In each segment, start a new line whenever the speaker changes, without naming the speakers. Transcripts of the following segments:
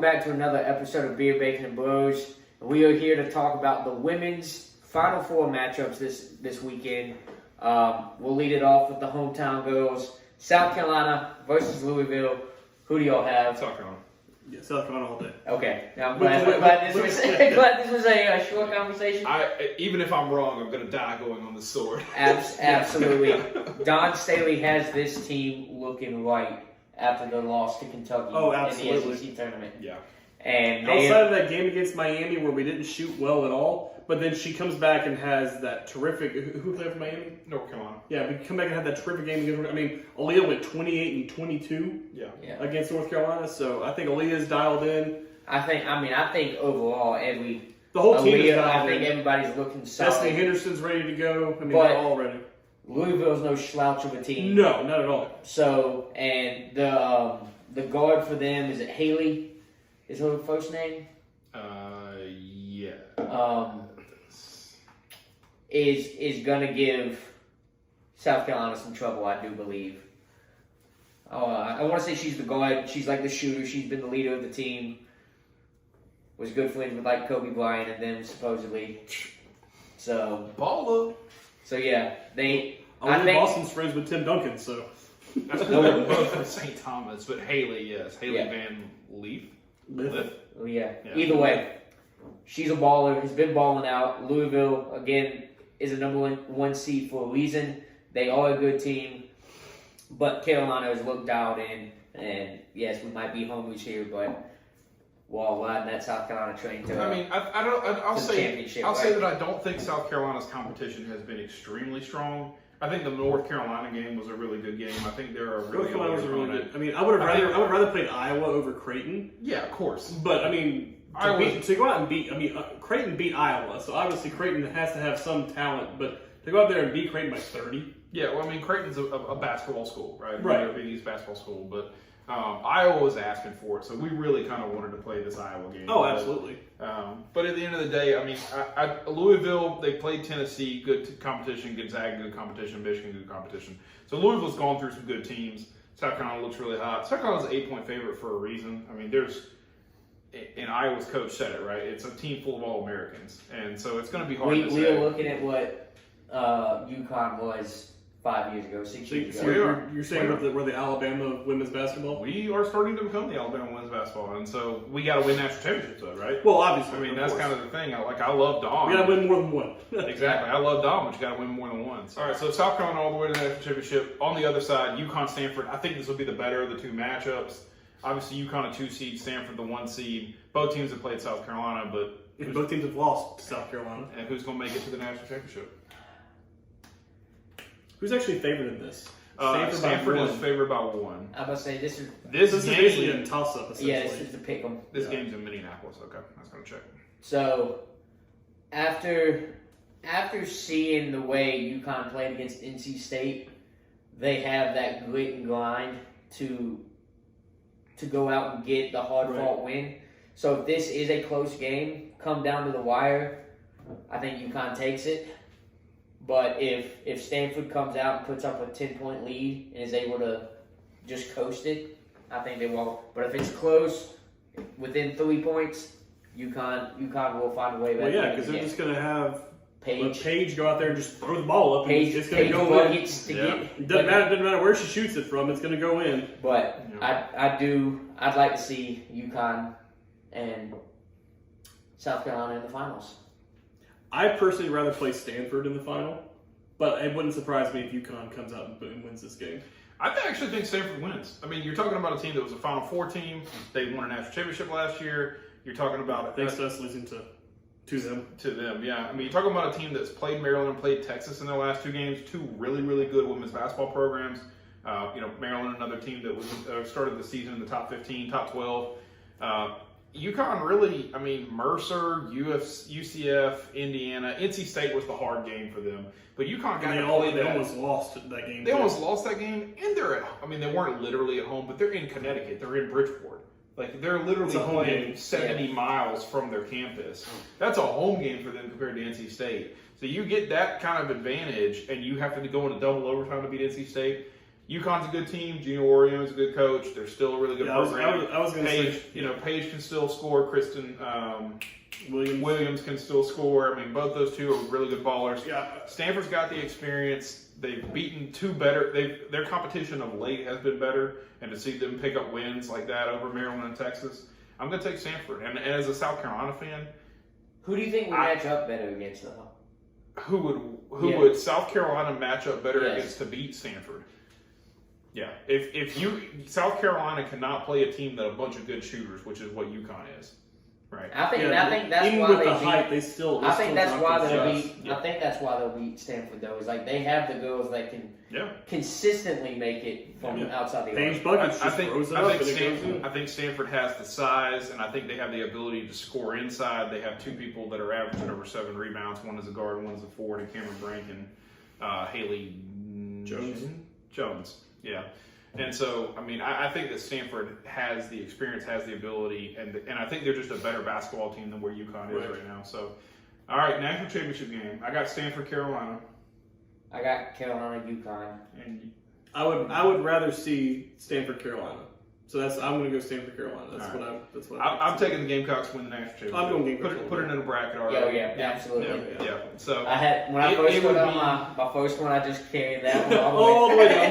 welcome back to another episode of Beer, Bacon, and Bros. We are here to talk about the women's Final Four matchups this weekend. We'll lead it off with the hometown girls, South Carolina versus Louisville. Who do y'all have?
South Carolina.
Yeah, South Carolina all day.
Okay, now I'm glad this was a short conversation.
Even if I'm wrong, I'm going to die going on the sword.
Absolutely. Don Staley has this team looking right after the loss to Kentucky in the SEC tournament.
Yeah.
And
outside of that game against Miami where we didn't shoot well at all, but then she comes back and has that terrific. Who played for Miami?
North Carolina.
Yeah, we come back and have that terrific game against. I mean, Aaliyah went 28 and 22.
Yeah.
Against North Carolina. So I think Aaliyah's dialed in.
I think overall
the whole team is dialed
I think
in.
everybody's looking solid.
Destiny Henderson's ready to go. I mean,
But
they're all ready.
Louisville's no slouch of a team.
No, not at all.
So, and the guard for them, is it Haley? Is her first name?
Yeah.
Is gonna give South Carolina some trouble, I do believe. I want to say she's the guard. She's like the shooter. She's been the leader of the team. Was good friends with like Kobe Bryant and them supposedly. So
Baller.
So yeah, I think
Boston's friends with Tim Duncan, so.
That's both from St. Thomas, but Haley, yes. Haley Van Leaf.
Yeah. Either way, she's a baller. Has been balling out. Louisville, again, is a number one seed for a reason. They are a good team. But Carolina has looked out in. And yes, we might be homers here, but we're all riding that South Carolina train to
I'll say
right?
that I don't think South Carolina's competition has been extremely strong. I think the North Carolina game was a really good game. I think they're a really good.
I mean, I would rather played Iowa over Creighton.
Yeah, of course.
But I mean, to go out and beat. I mean, Creighton beat Iowa, so obviously Creighton has to have some talent. But to go out there and beat Creighton by 30.
Yeah, well, I mean, Creighton's a basketball school, right?
Right.
They're a Big East basketball school, but Iowa was asking for it, so we really kind of wanted to play this Iowa game.
Oh, absolutely.
But at the end of the day, I mean, Louisville, they played Tennessee, good competition, Gonzaga, good competition, Michigan, good competition. So Louisville's gone through some good teams. South Carolina looks really hot. South Carolina's an 8-point favorite for a reason. I mean, and Iowa's coach said it, right? It's a team full of All-Americans, and so it's going to be hard to say.
We are looking at what UConn was 5 years ago, 6 years ago.
You're saying we're the Alabama women's basketball?
We are starting to become the Alabama women's basketball, and so we got to win national championships, though, right?
Well, obviously.
I mean, that's kind of the thing. I love Dom.
We got to win more than one.
Exactly. I love Dom, but you got to win more than one. So. All right, so South Carolina all the way to the national championship. On the other side, UConn, Stanford. I think this will be the better of the two matchups. Obviously, UConn a 2 seed, Stanford the 1 seed. Both teams have played South Carolina, but
both teams have lost to South Carolina.
And who's going to make it to the national championship?
Who's actually favored in this?
Stanford is favored by 1.
I'm going to say this is
basically a toss-up, essentially.
Yeah, this is the pick 'em.
This game's in Minneapolis. Okay, I was going to check.
So, after seeing the way UConn played against NC State, they have that grit and grind to go out and get the hard-fought win. So, if this is a close game, come down to the wire, I think UConn takes it. But if Stanford comes out and puts up a 10-point lead and is able to just coast it, I think they will. But if it's close, within 3 points, UConn will find a way back.
Well, yeah, because they're just going to have
Paige
go out there and just throw the ball up. It's going to go in. It doesn't matter where she shoots it from. It's going to go in.
But I'd like to see UConn and South Carolina in the finals.
I personally rather play Stanford in the final, but it wouldn't surprise me if UConn comes out and wins this game.
I actually think Stanford wins. I mean, you're talking about a team that was a Final Four team. They won a national championship last year. You're talking about
thanks to us losing to them.
To them, yeah. I mean, you're talking about a team that's played Maryland and played Texas in their last 2 games. 2 really, really good women's basketball programs. Maryland, another team that was started the season in the top 15, top 12. UConn really, I mean, Mercer, UCF, Indiana, NC State was the hard game for them. But UConn got
they almost lost that game.
They almost lost that game, and they weren't literally at home, but they're in Connecticut. They're in Bridgeport. Like, they're literally playing 70 miles from their campus. That's a home game for them compared to NC State. So you get that kind of advantage, and you have to go into double overtime to beat NC State. UConn's a good team. Gino Orion's a good coach. They're still a really good program.
I was going to say,
Paige can still score. Kristen Williams can still score. I mean, both those two are really good ballers.
Yeah.
Stanford's got the experience. They've beaten two better. Their competition of late has been better, and to see them pick up wins like that over Maryland and Texas, I'm going to take Stanford. And as a South Carolina fan,
who do you think would match up better against them?
Who would South Carolina match up better
Yes.
against to beat Stanford? Yeah, if South Carolina cannot play a team that a bunch of good shooters, which is what UConn is, right?
I think that's
even
why
with
they
the
beat.
height, they still.
I think that's why they'll beat.
Yeah.
I think that's why they'll beat Stanford though. Is like they have the girls that can consistently make it from outside the
Paige
arc.
Buckets just throws it up and it goes in.
I think Stanford has the size, and I think they have the ability to score inside. They have two people that are averaging over 7 rebounds. One is a guard, one is a forward, and Cameron Brink and Haley Jones. Yeah. And so, I mean, I think that Stanford has the experience, has the ability, and I think they're just a better basketball team than where UConn is right now. So, all right, national championship game. I got Stanford, Carolina.
I got Carolina, UConn.
And
I would rather see Stanford, Carolina. So I'm going to go Stanford, Carolina. That's what
I'm taking the Gamecocks to win the national championship.
I'm going Gamecocks.
Put it in a bracket already.
Yeah, absolutely.
Yeah. So
I had when I first put on my first one, I just carried that one
all the way down.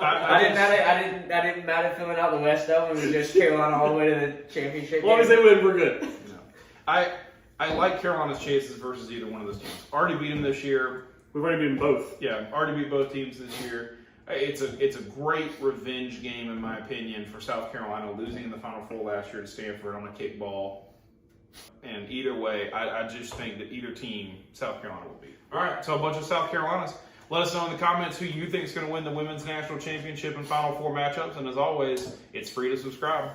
I didn't matter filling out the West though. It was just Carolina all the way to the championship.
As long as they win, we're good.
No. I like Carolina's chances versus either one of those teams. Already beat them this year.
We've already beaten both.
Yeah, already beat both teams this year. It's a great revenge game in my opinion for South Carolina losing in the Final Four last year to Stanford on a kickball. And either way, I just think that either team South Carolina will beat. All right, so a bunch of South Carolinas. Let us know in the comments who you think is going to win the women's national championship and Final Four matchups. And as always, it's free to subscribe.